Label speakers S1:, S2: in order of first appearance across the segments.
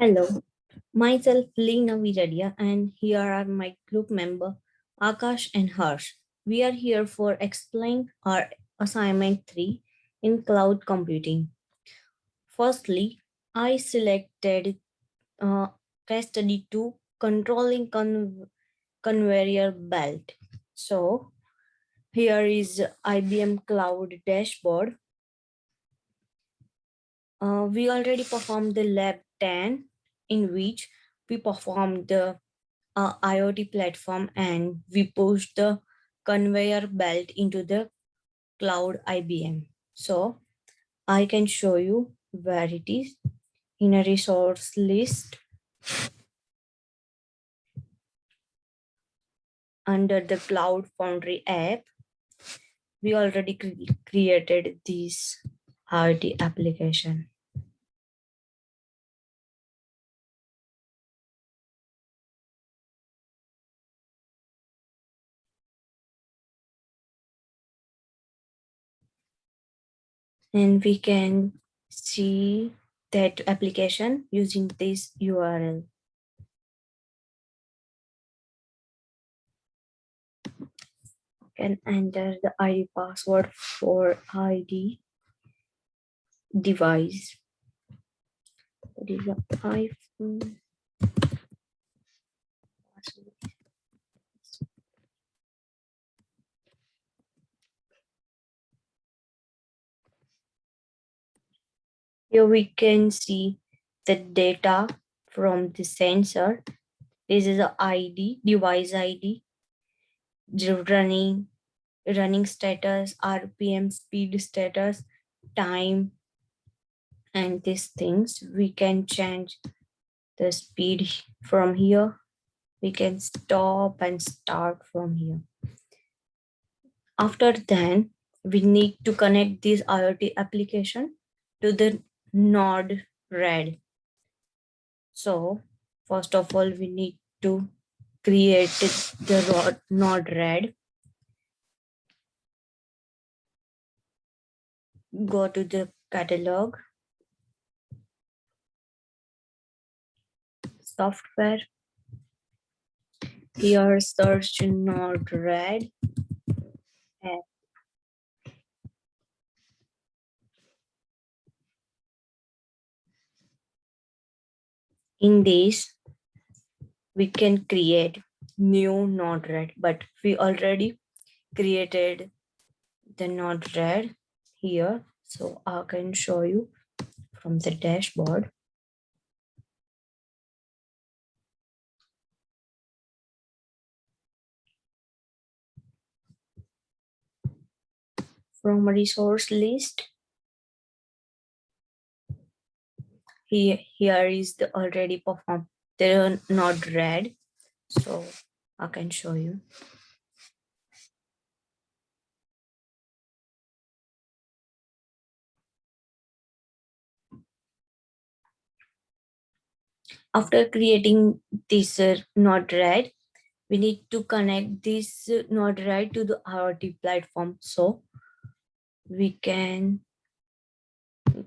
S1: Hello, myself Leena Viradia, and here are my group member Akash and Harsh. We are here for explain our assignment 3 in cloud computing. Firstly, I selected case study 2 controlling conveyor belt. So here is IBM cloud dashboard. We already performed the lab 10 in which we performed the IoT platform and we pushed the conveyor belt into the cloud IBM. So I can show you where it is in a resource list under the Cloud Foundry app. We already created this IoT application. And we can see that application using this URL. Can enter the ID password for ID device. That is the iPhone password. Here we can see the data from the sensor. This is the ID, device ID, the running status, RPM, speed status, time, and these things. We can change the speed from here. We can stop and start from here. After then, we need to connect this IoT application to the node RED. So first of all, we need to create the node RED. Go to the catalog, software. Here search node RED. In this, we can create new node RED, but we already created the node RED here. So I can show you from the dashboard. From a resource list, here is the already performed. They're not red, so I can show you. After creating this node red, we need to connect this node red to the IoT platform. So we can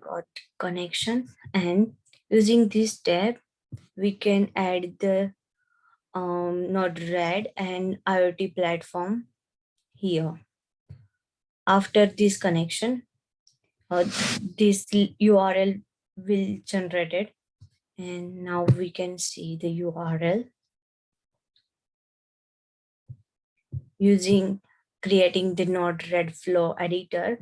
S1: got connection, and using this tab, we can add the node red and IoT platform here. After this connection, this URL will generated, and now we can see the URL using creating the node red flow editor.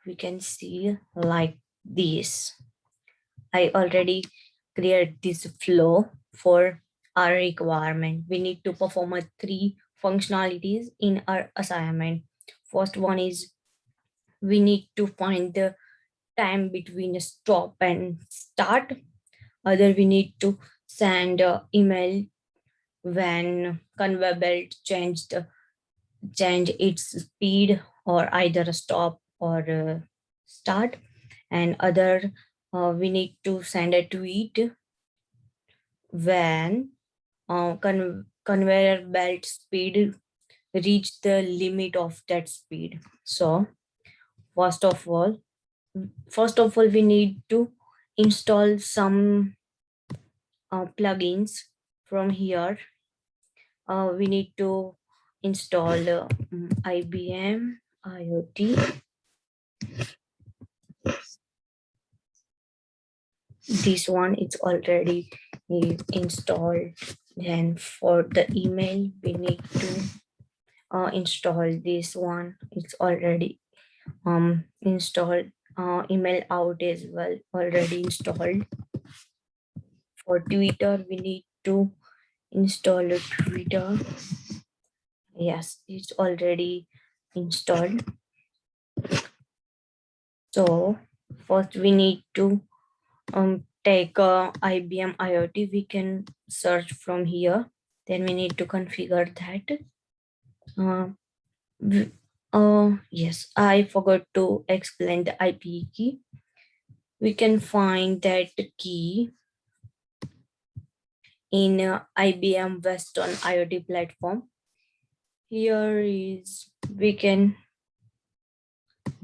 S1: We can see like this. I already created this flow for our requirement. We need to perform a 3 functionalities in our assignment. First one is we need to find the time between a stop and start. Other, we need to send an email when conveyor belt change its speed or either a stop or a start. And other, we need to send a tweet when conveyor belt speed reach the limit of that speed. So first of all, we need to install some plugins from here. We need to install IBM IoT. This one is already installed. Then for the email, we need to install this one. It's already installed. Email out as well, already installed. For Twitter, we need to install a Twitter. Yes, it's already installed. So first we need to take IBM IoT. We can search from here. Then we need to configure that. Yes, I forgot to explain the IP key. We can find that key in IBM Western IoT platform. Here is, we can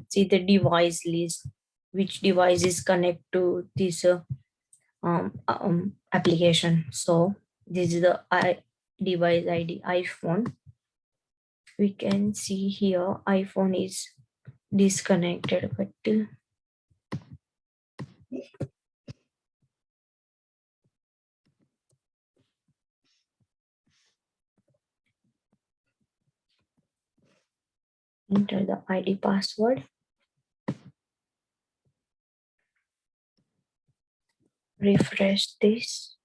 S1: see the device list, which devices connect to this application. So this is the device ID iPhone. We can see here iPhone is disconnected, but enter the ID password. Refresh this.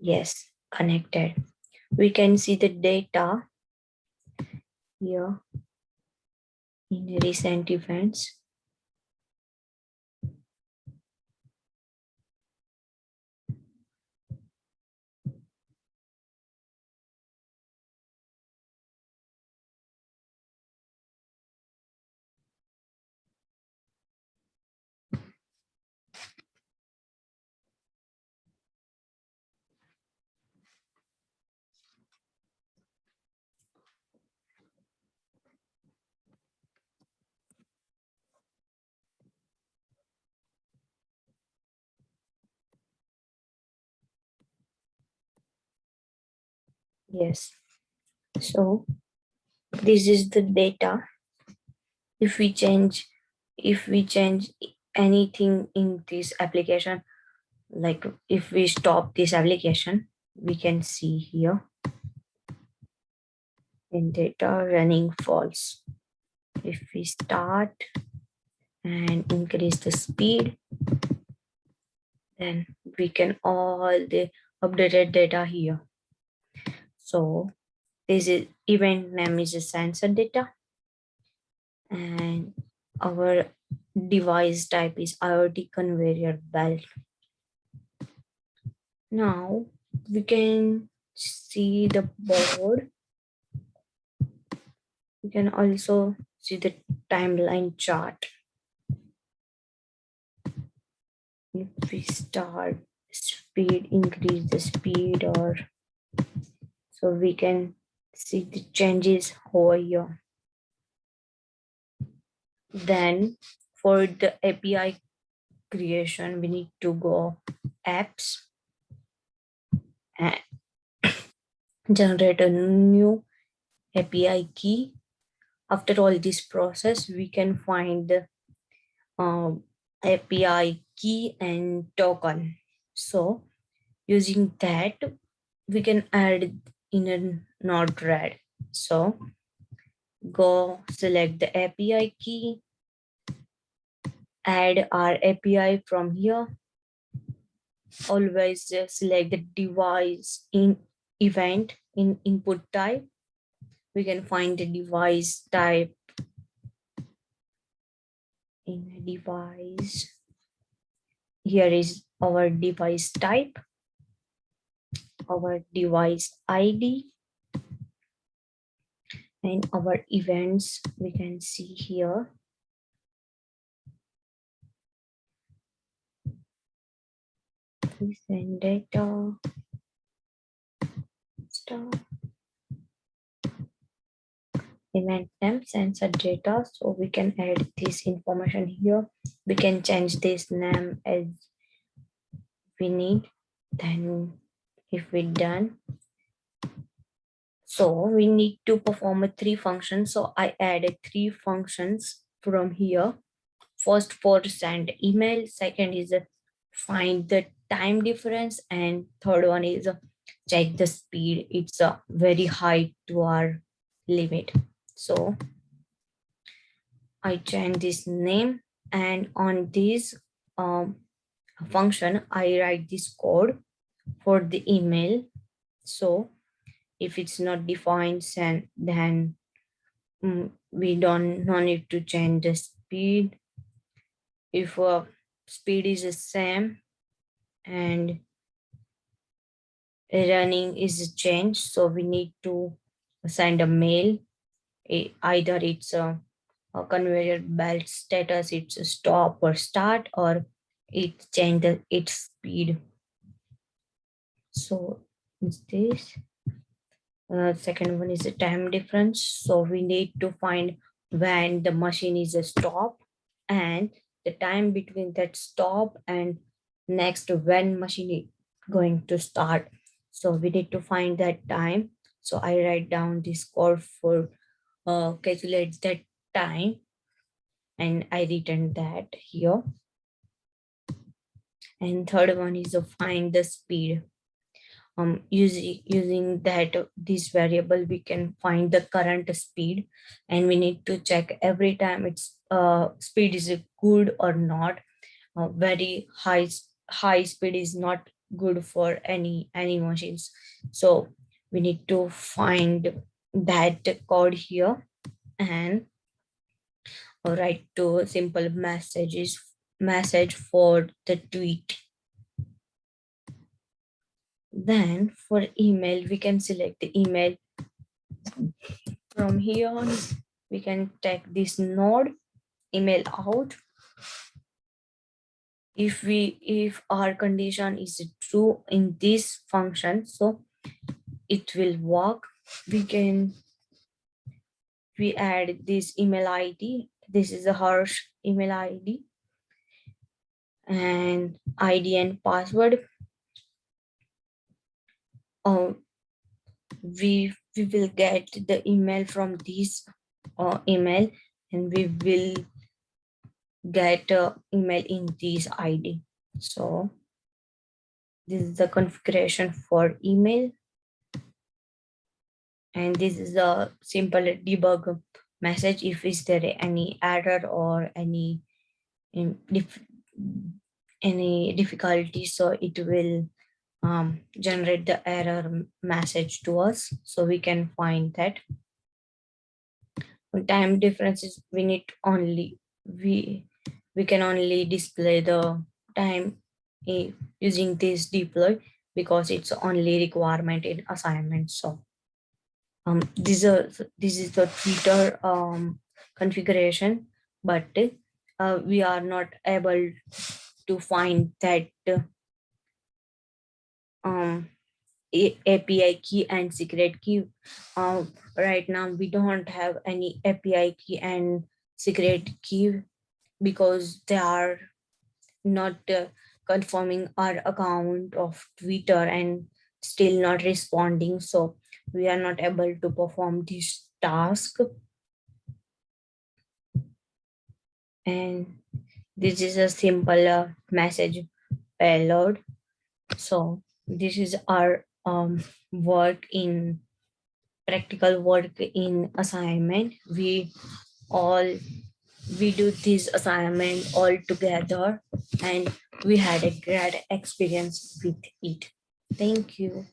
S1: Yes, connected. We can see the data here in recent events. Yes. So this is the data. If we change, anything in this application, like if we stop this application, we can see here in data running false. If we start and increase the speed, then we can all the updated data here. So this is event name is a sensor data, and our device type is IoT conveyor belt. Now we can see the board. We can also see the timeline chart. If we start speed, increase the speed, or so we can see the changes over here. Then for the API creation, we need to go apps and generate a new API key. After all this process, we can find the API key and token. So using that, we can add in a Node-RED. So go select the API key, add our API from here. Always select the device in event in input type. We can find the device type in a device. Here is our device type, our device ID, and our events we can see here. Send data, stuff. event name, sensor data. So we can add this information here. We can change this name as we need. Then if we're done, so we need to perform a three functions. So I added three functions from here. First for send email, second is find the time difference, and third one is check the speed. It's very high to our limit. So I change this name, and on this function I write this code for the email. So if it's not defined, then we don't no need to change the speed. If speed is the same and running is changed, so we need to send a mail. Either it's a conveyor belt status, it's a stop or start, or it change its speed. So it's this. Second one is the time difference. So we need to find when the machine is a stop and the time between that stop and next when machine is going to start. So we need to find that time. So I write down this code for calculate that time, and I written that here. And third one is to find the speed. Using that this variable we can find the current speed, and we need to check every time its speed is good or not. Very high speed is not good for any machines. So we need to find that code here and write to simple message for the tweet. Then for email, we can select the email. From here on, we can take this node email out. If our condition is true in this function, so it will work. We add this email ID. This is a harsh email ID and ID and password. We will get the email from this email, and we will get email in this ID. So this is the configuration for email, and this is a simple debug message. If is there any error or any any difficulty, so it will generate the error message to us, so we can find that. Time differences, we need only we can only display the time using this deploy, because it's only requirement in assignment. So this is the Twitter configuration, but we are not able to find that API key and secret key. Right now we don't have any API key and secret key because they are not confirming our account of Twitter and still not responding. So we are not able to perform this task. And this is a simple message payload. So this is our work in practical work in assignment. We do this assignment all together, and we had a great experience with it. Thank you.